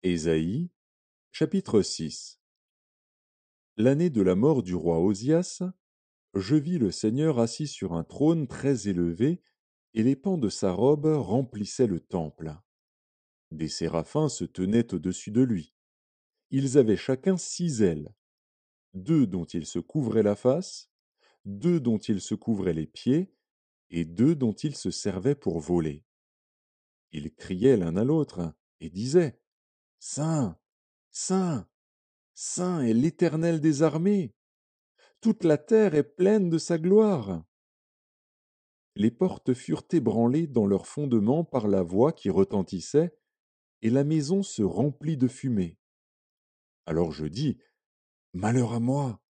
Ésaïe, chapitre 6. L'année de la mort du roi Osias, je vis le Seigneur assis sur un trône très élevé, et les pans de sa robe remplissaient le temple. Des séraphins se tenaient au-dessus de lui. Ils avaient chacun 6 ailes, 2 dont ils se couvraient la face, 2 dont ils se couvraient les pieds, et 2 dont ils se servaient pour voler. Ils criaient l'un à l'autre, et disaient: Saint, Saint, Saint est l'Éternel des armées. Toute la terre est pleine de sa gloire. Les portes furent ébranlées dans leurs fondements par la voix qui retentissait, et la maison se remplit de fumée. Alors je dis: Malheur à moi!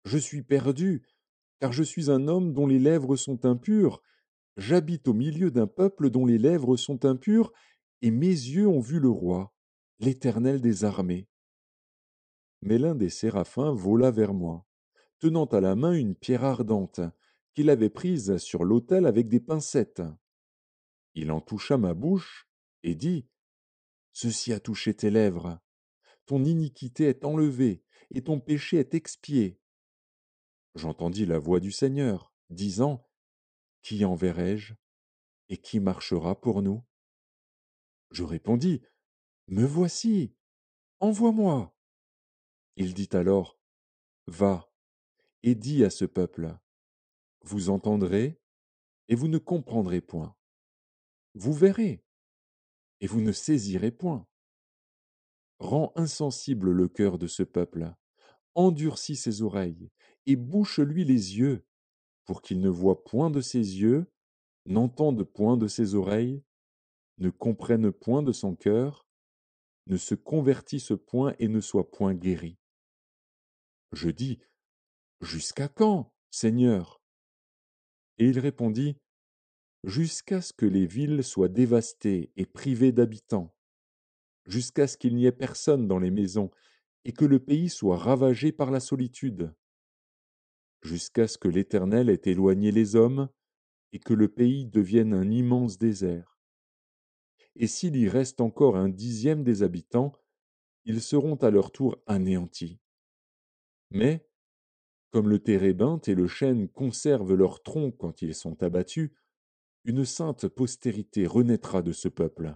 Je suis perdu, car je suis un homme dont les lèvres sont impures. J'habite au milieu d'un peuple dont les lèvres sont impures, et mes yeux ont vu le roi, l'Éternel des armées. Mais l'un des séraphins vola vers moi, tenant à la main une pierre ardente, qu'il avait prise sur l'autel avec des pincettes. Il en toucha ma bouche et dit: Ceci a touché tes lèvres. Ton iniquité est enlevée et ton péché est expié. J'entendis la voix du Seigneur, disant: Qui enverrai-je et qui marchera pour nous? Je répondis: Me voici, envoie-moi. Il dit alors: Va et dis à ce peuple: Vous entendrez et vous ne comprendrez point. Vous verrez et vous ne saisirez point. Rends insensible le cœur de ce peuple, endurcis ses oreilles, et bouche-lui les yeux, pour qu'il ne voie point de ses yeux, n'entende point de ses oreilles, ne comprenne point de son cœur, ne se convertisse point et ne soit point guéri. Je dis: Jusqu'à quand, Seigneur? Et il répondit: Jusqu'à ce que les villes soient dévastées et privées d'habitants, jusqu'à ce qu'il n'y ait personne dans les maisons, et que le pays soit ravagé par la solitude, jusqu'à ce que l'Éternel ait éloigné les hommes, et que le pays devienne un immense désert. Et s'il y reste encore un dixième des habitants, ils seront à leur tour anéantis. Mais, comme le térébinthe et le chêne conservent leurs troncs quand ils sont abattus, une sainte postérité renaîtra de ce peuple.